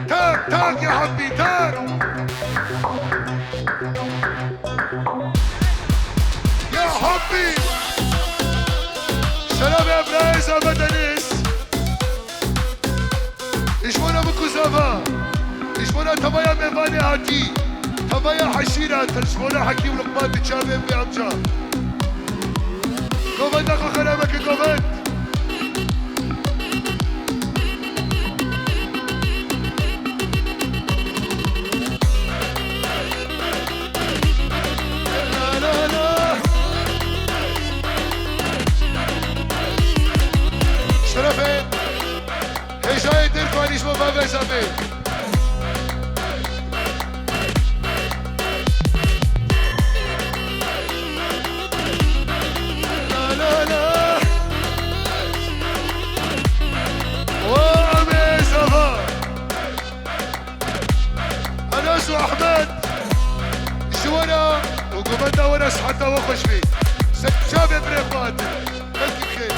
تاك تاك يا حبي تاك يا حبي. سلام يا برايس أبا دنيس. إشمونا بكو زفا إشمونا تبايا ميفاني هاتي تبايا حشيرة ترشمونا حكيم لقمان تشابه بأمجا قوفت أخو خلامك قوفت. شرفه هجاي درفانيش مبابا زبي لا لا لا وامي زفا انس واحمد جوانا وقمنا ونس حتى وخش فيه شابي بريفات ملكي بخير.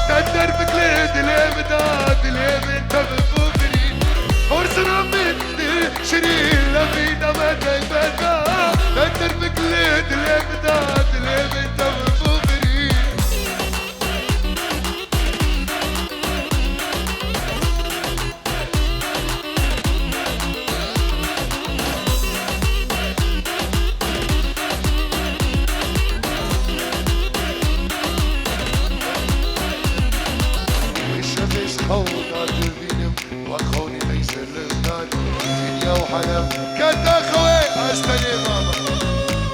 تدر بقليد الامداد الامن تبفوفري فرصنا من شريل لفينا ما تيبدا تدر بقليد الامداد الامن تبفوفري. واخوني ليس اللبنان دنيا وحلم كانت اخوي استني ماما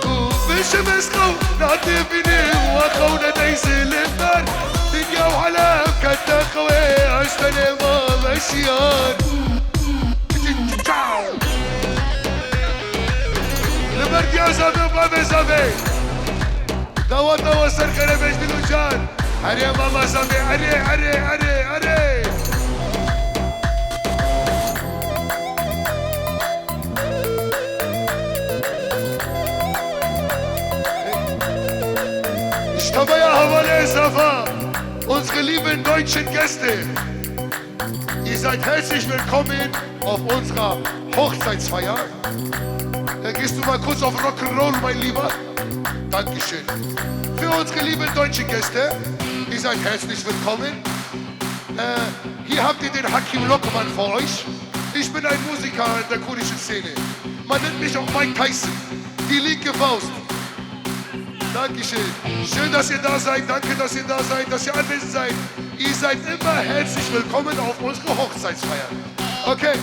وبالشمس خو نعطي فيني واخونا ليس اللبنان دنيا وحلم كانت اخوي استني ماما الشيار لبرد يا زبي بابي زبي دوت دوت سركنة بجد الوجان هري يا ماما زبي هري هري هري هري. Aber ja, Havanna Safa, unsere lieben deutschen Gäste, ihr seid herzlich willkommen auf unserer Hochzeitsfeier. Gehst du mal kurz auf Rock'n'Roll, mein Lieber? Dankeschön. Für unsere lieben deutschen Gäste, ihr seid herzlich willkommen. Hier habt ihr den Hakim Lokman vor euch. Ich bin ein Musiker in der kurdischen Szene. Man nennt mich auch Mike Tyson, die linke Faust. Dankeschön. Schön, dass ihr da seid. Danke, dass ihr da seid, dass ihr anwesend seid. Ihr seid immer herzlich willkommen auf unsere Hochzeitsfeier. Okay.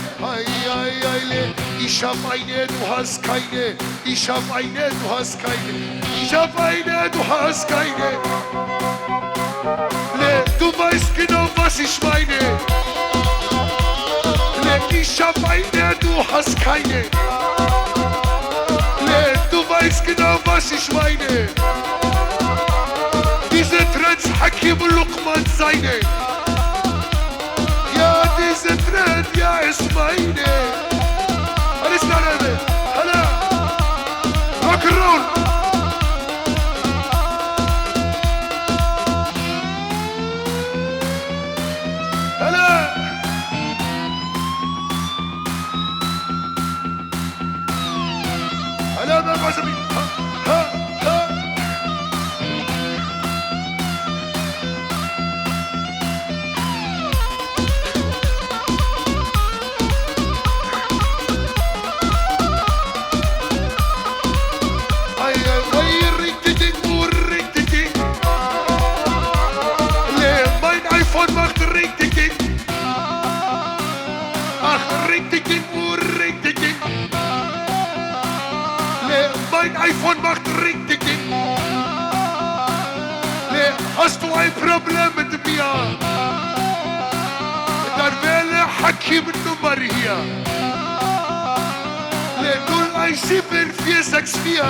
Ich hab eine, du hast keine. Ich hab eine, du hast keine. Ich hab eine, du hast keine. Du weißt genau, was ich meine. Ich hab eine, du hast keine. Du weißt genau, was ich meine. Diese Trends Hakim Lokman seine. Ja, diese Trend, ja, ist meine. Alles klar, Leute. Hallo. Rock'n'Roll. Hallo. Hallo, wer weiß ich? Mein iPhone macht Ring-Ding. Hast du ein Problem mit mir? Dann wähle Hakim Nummer hier. 017464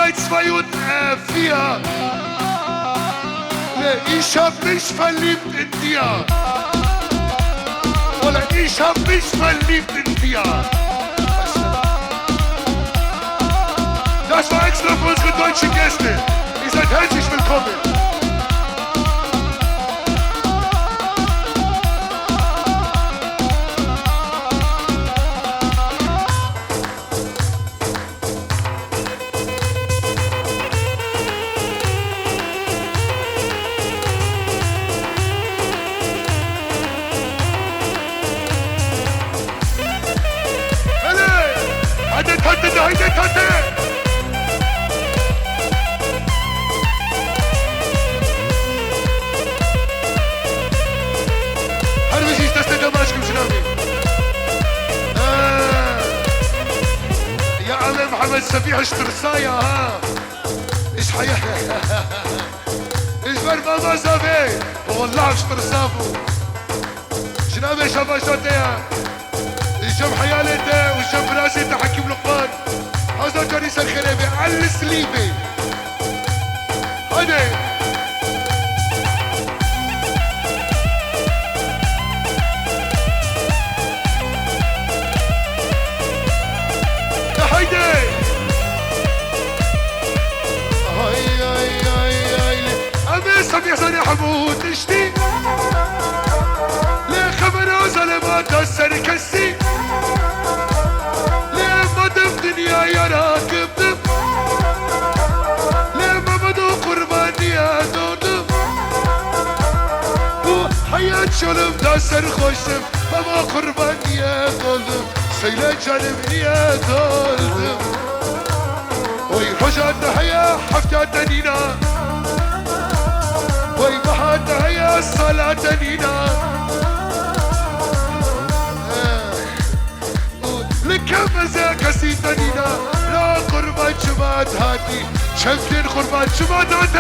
Hochzeit 2 und 4. Ich hab mich verliebt in dir. Oder ich hab mich verliebt in dir. Das war extra für unsere deutschen Gäste. Ihr seid herzlich willkommen. Haydi Tante! Hadi bir şey istesene başkım şunami. يا عم محمد سفيح اشترسايا ها ايش حياة ايش بر ماما سفيح والله اشترسافو جنابي شباشاتيا الشم حيالته والشم براسي تحكيم لقمان هذا كنيسة الخريبة على السليبة هيدي يا هيدي هاي هاي هاي هاي أمي سميح زاني حمود اشتي ليه خبرو ظلمات السركسي دنيا يا راكب دم لما بدو قرباني يا دودم وحياة شلم داسر خوشم بابا قرباني يا دودم سيلة جانبني يا دودم وي رجعت هيا حفتات نينا وي بحات هيا الصلاة نينا لكم زاك سيدانينا لا قربان جماعت هاتي شمتين قربان جماعت هاتي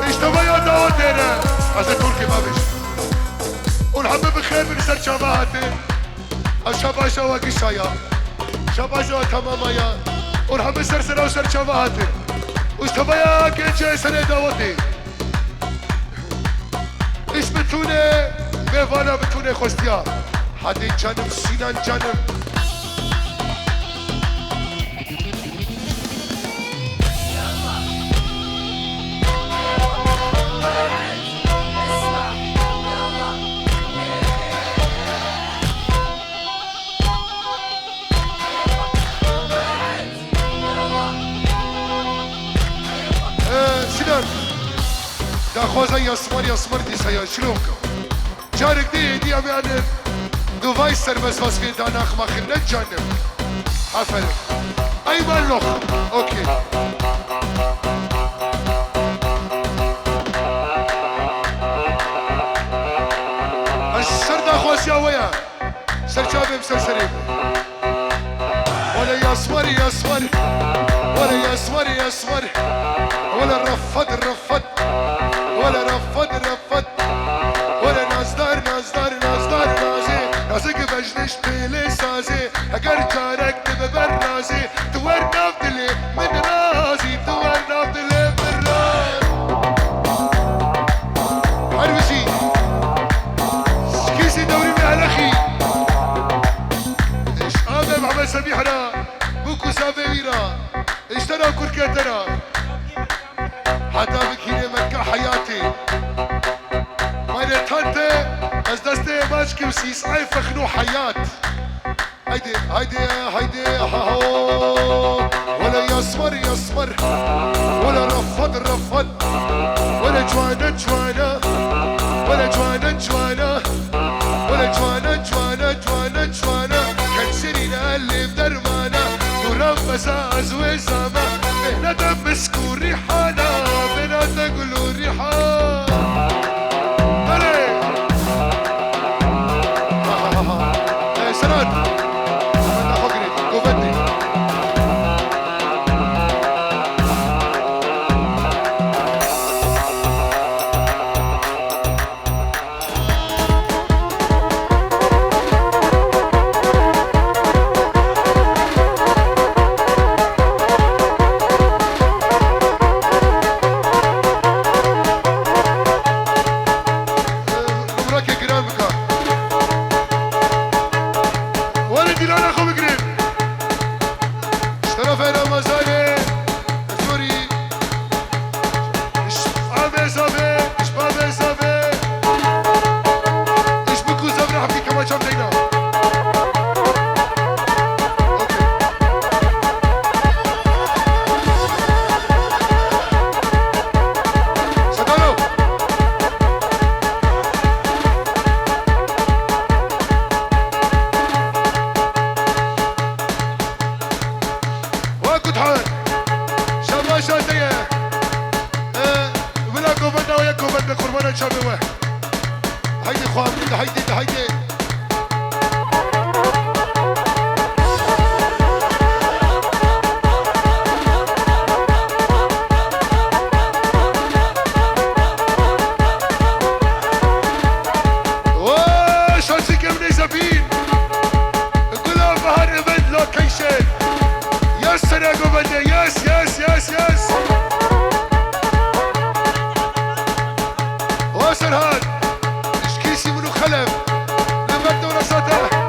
اشتبا يا داوتينا عزا تركي ما بيش ونحب بخير من سر شباهاتي الشبا شواكي شايا شبا شوا تماما يا ونحب سر وسر شباهاتي واشتبا يا كيجي سنة داوتي إيش بتونه بيفانا بتونه خوستيا هادي جانم سينان جانم سينان دا خوزا يسمر دي سيا شلونك جارك دي ابي انا دو سر بس في داناخ ما خلنا جانب حفل ايمن لوخ اوكي السر دا خوز يا ويا سر شابي مسرسرين ولا يسمر ولا يسمر ولا رفض ولا رفض ولا نازدار نازك بجنش بيلي سازي اگر جارك تببر رازي تورنا بدلي من رازي تورنا بدلي من رازي عربشي كيسي دوري مهلخي ايش آمي محمد سميحنا بوكو سافيرا اشترى كركتنا حتى بكيني مكة حياتي ماينة تانتي از دستي ماشكي وسيس اي فخنو حياة هيدي ولا يسمر ولا رفض ولا جوانا ولا جوانا كان سرينا اللي بدرمانا ورب مساز وزاما بهنا مسكو ريحانا بهنا تقولوا ريحانا سناد أنا فقري قوبتي Hana govende, yes, yes, yes, yes. واصل هاد اشكيسي منو خلف لمبدو رصاته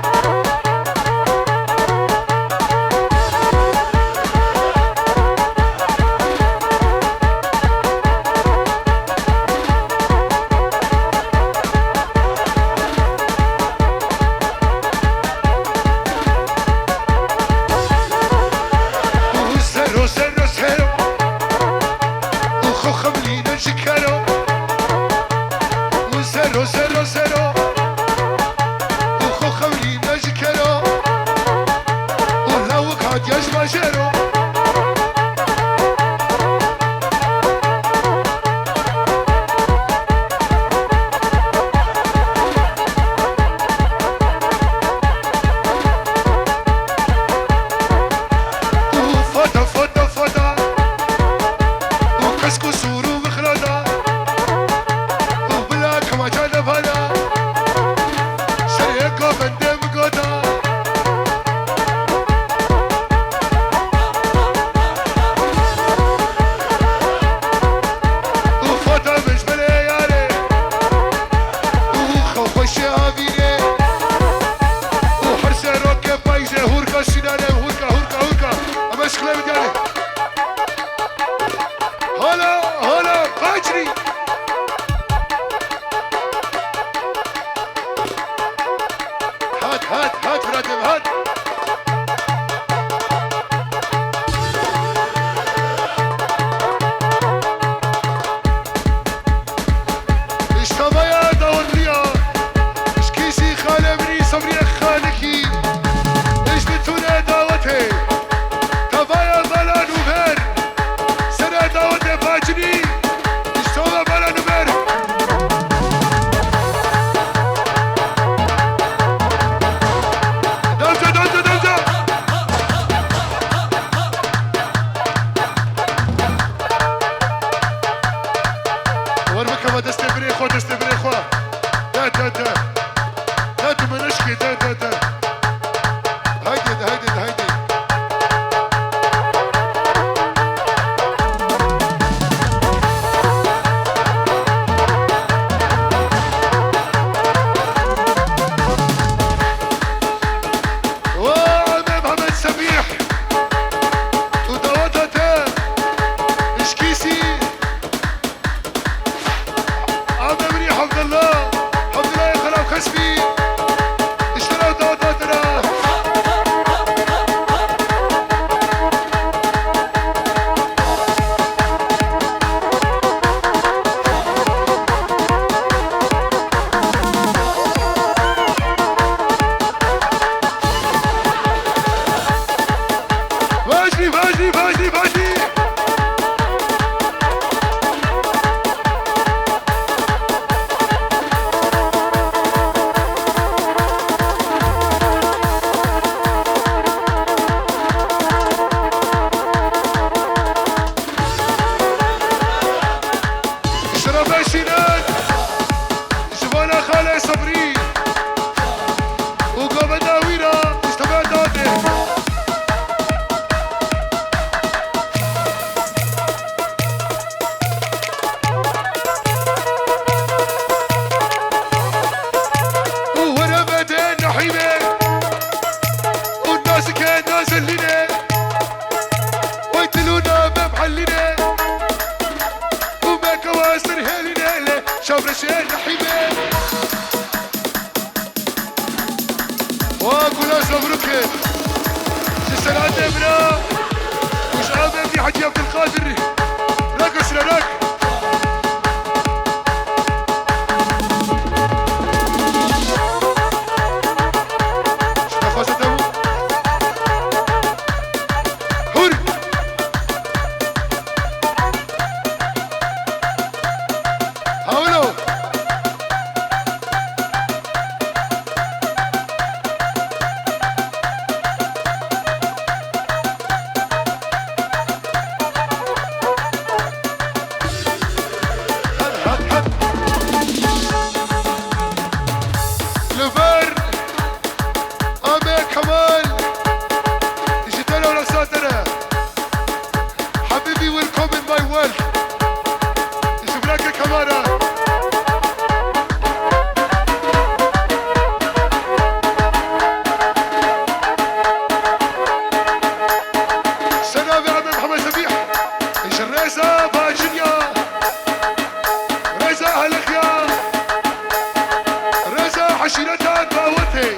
دعوتي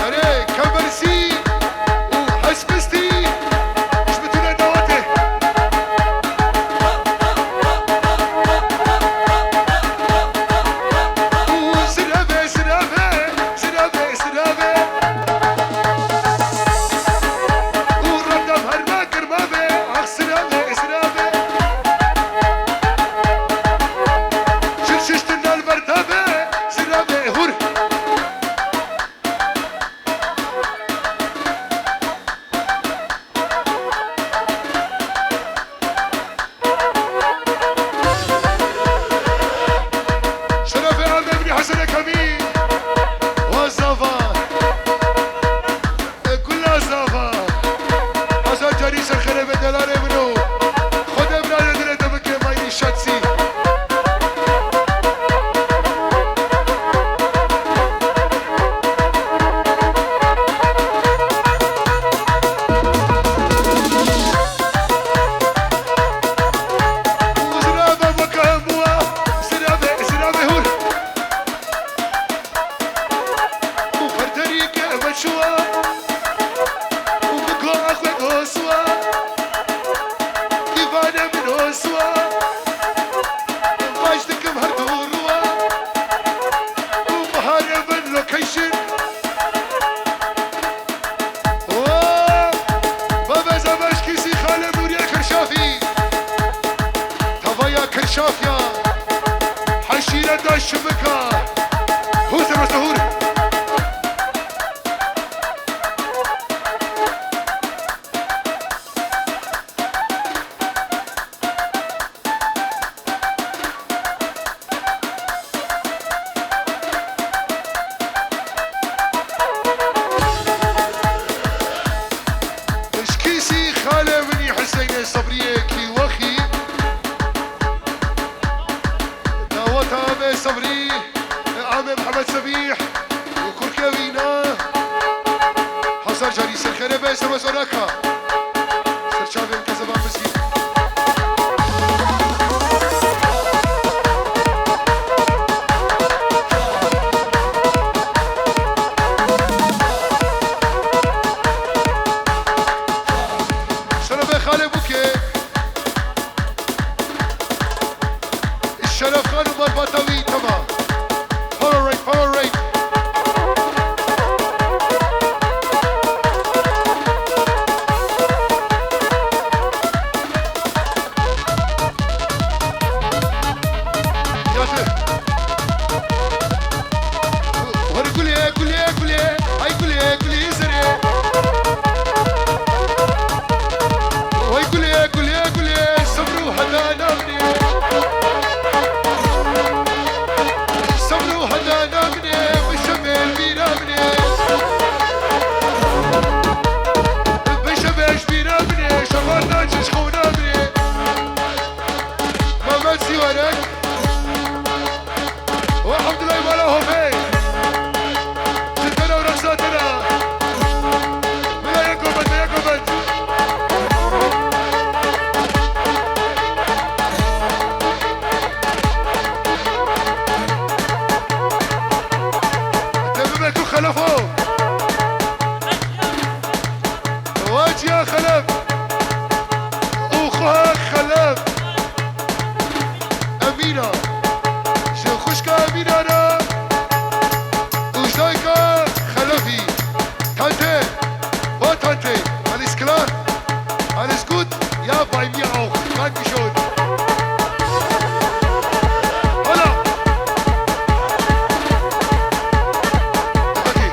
أنا كبرسي وحسبستي جبتونا دعوتي وسرابي سرابي سرابي سرابي ورد بهرنا كرمابي أخ سرابي سرابي شرششتنا المرتبة سرابي هور شرفي عم ابني حسن كمين والصفا كلها صفا حسن جريس الخرب دلار ابنو خد ابنا ندري دمك مايني شاتسي وزرابة مكاموة سرابة سرابة هور وفردريك مشوى ومكو أخوة أسوى ديفانة من أسوى ماجدك مهدوروا ومهارة من لوكيشن بابا زماش كيسي خالة نوريا كرشافي تفايا كرشافيا حشيرة داش شبكة هو زمان سهور اشكيسي خالة مني حسين صبرية كي وخي دعوت عامي صبري عامي محمد سبيح وكركوينا حصر جاري سرخربة سما سراكا سرشافي الكزبان مسكين شرف خالي بوكي الشرف خان ومربطوي تمام باور ريت باور ريت ياسر وهر كليه كليه كليه هاي كليه كليه سريه وهي كليه كليه كليه صبروا هذا نامني صبروا هذا نامني بالشمال بينامني بالشمال بينامني شغلنا تشخو نامني ما ماتسي وراك والحمد لله ما لهم هيك ستنا ورقصاتنا ما يقبل ما يقبل تمامكم خلفوا واجي يا خلف وخوها خلف أمينة شو خشكة أمينة أنا وجدايكا خلفي تانتي وتانتي alles klar alles gut ja bei mir auch Dankeschön hola okay.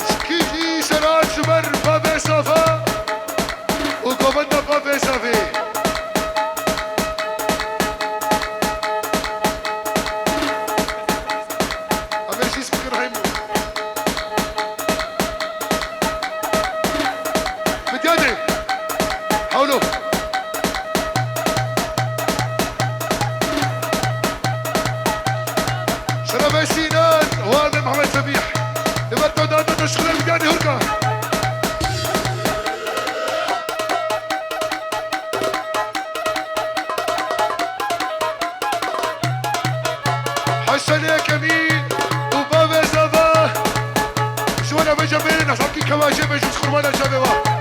سكيجي سرعة شمر بابي صفا وكومندا بابي صفي أمشي اسمك رحيم متيادي حولوا شرف سينان وأنا محمد سبيح لما تعود تشغل متيادي هركا سنة كمين وبابا زبا شو أنا بجمعين نحصل كي كواجه بجوز خرمانة جابوا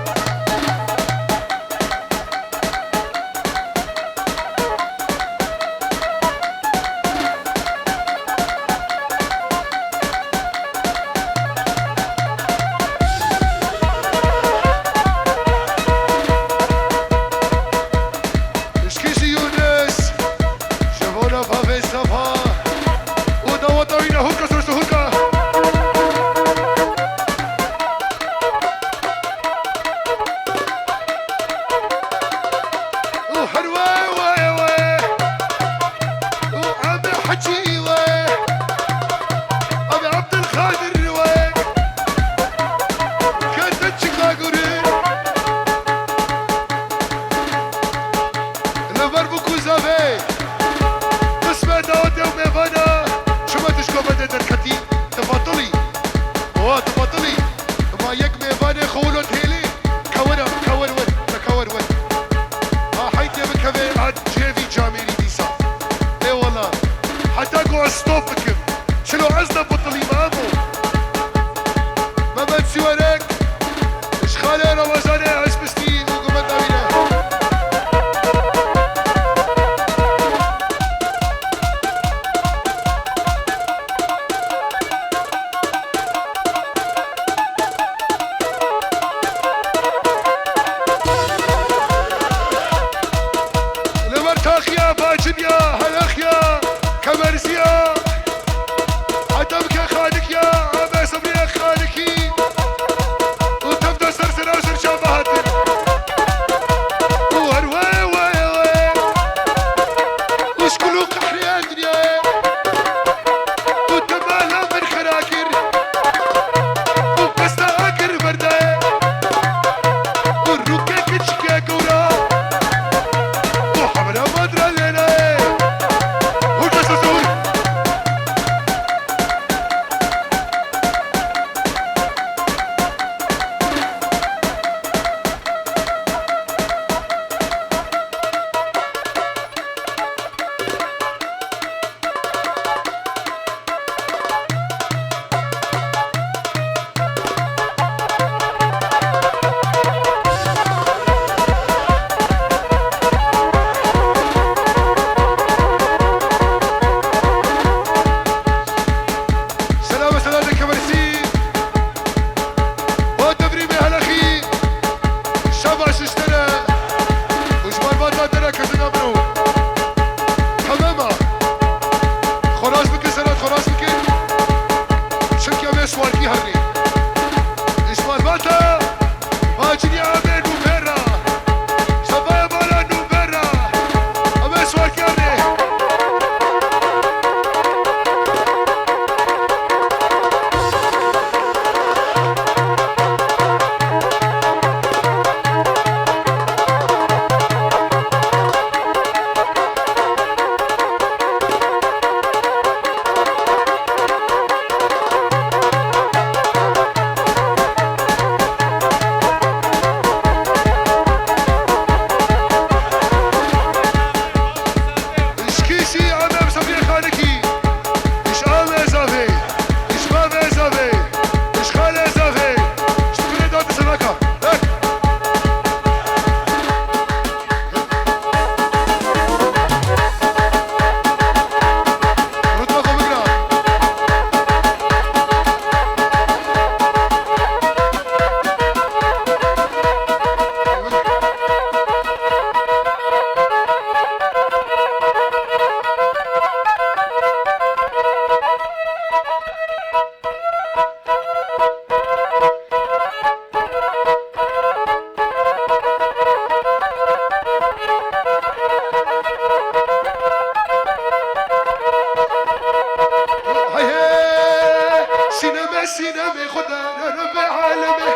سينما خدا رب عالمي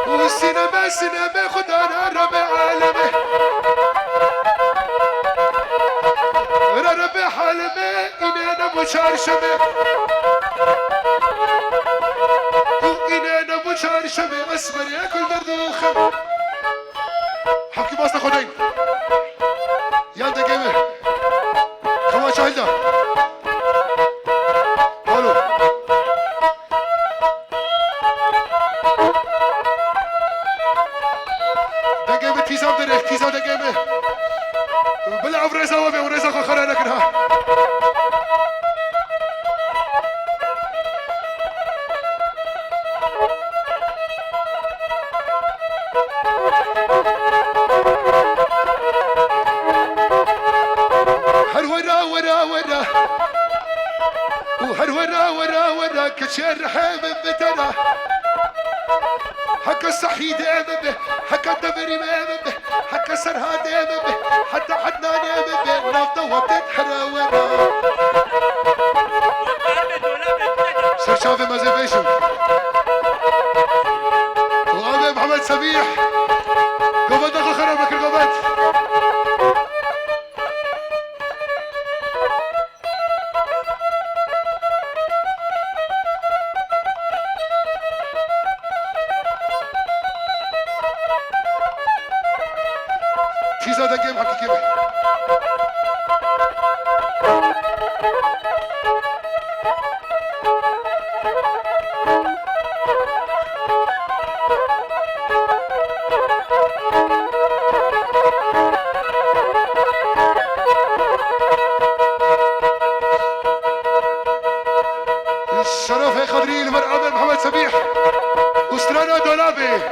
والسينما سينما خدا رب عالمي رب عالمي إننا مشارشمي إننا مشارشمي أسمر ياكل بردوخم حكي باسنا خدين يا انت جيمر دقيمة تيزام دريخ تيزام دقيمة بلعب ريزا وبي وريزا خو خلانا كنها هر ورا ورا ورا وهر ورا ورا ورا كشير رحيم بتنا حكا الصحي دائما به حكا الدبري دائما به حكا السرها دائما به حتى حدنا دائما به نافطة وبتتحرى ورا شرشافي مازيفيشن وأبي محمد سميح قبل دخل خرابك القبل تيزا دا جيم حكي كيف الشرف هي خضري المرأة محمد سميح وسترانا دولابي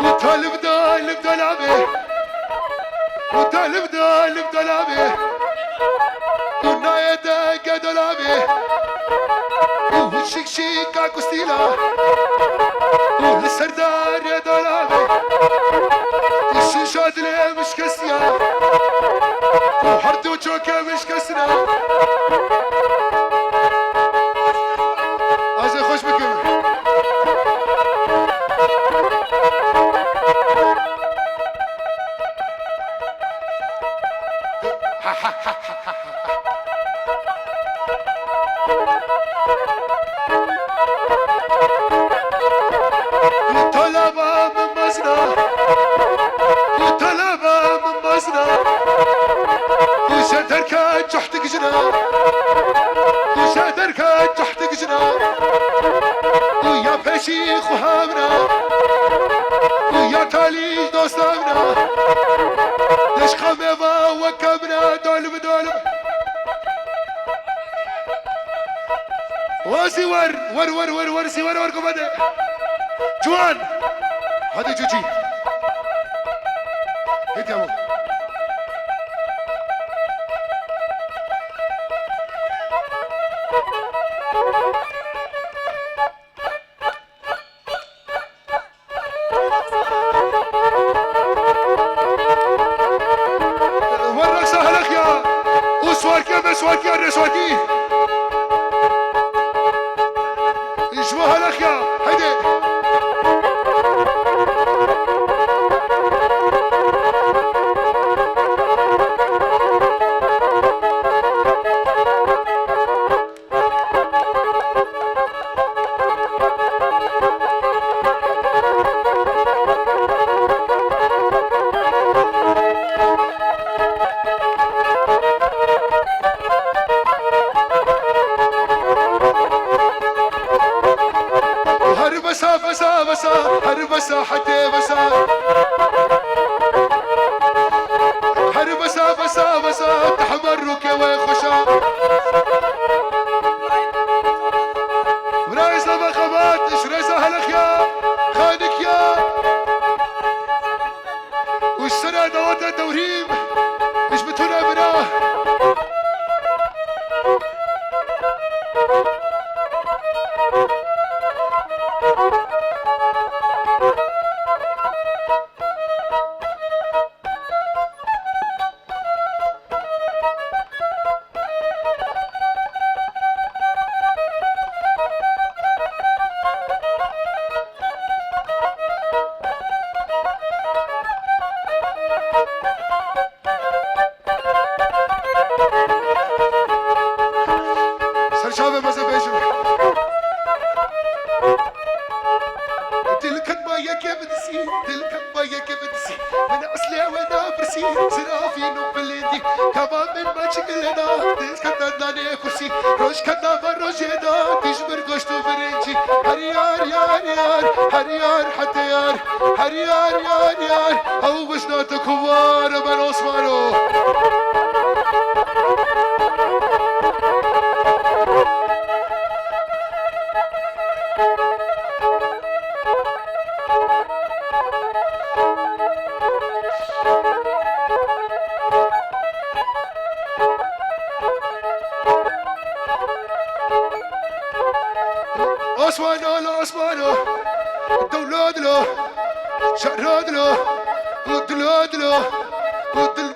وطالب دولابي وطالب دولابي ونايا داقة دولابي وشيك شيك عكوستيلا والسردار يا دولابي الشيشات اللي مش كسية وحرد وجوكة مش كسرة عايز اخش بكم وطلبة من مصنع وطلبة من مصنع وشادر كان تحتك جنا وشادر كان تحتك جنا ويا بشيخ وهامنا ويا تالي دوستامنا ليش خميضة وكبنا دولب دولب واسي ور سي ور قبادة جوان هذا جوجي هيك يا مو ورق سهلك يا وسواكي بسواكي الرسواكي يشبه لك يا هيدي هربسا حتى بسا هربسا بسا تحمرك وخشا برايس لما خبات ايش ريسا هلك يا خانك يا والسنة دوات التوريم ايش بتونا مناه دست کردن دانه کرسی روش کردن و روشیدا تجبر گشت و برنجی هر یار یار یار هر یار حتی یار هر یار یار یار او بشنات کوار من عثمانو عثمانو لا عثمانو دولاد له شراد له ودلاد له ودل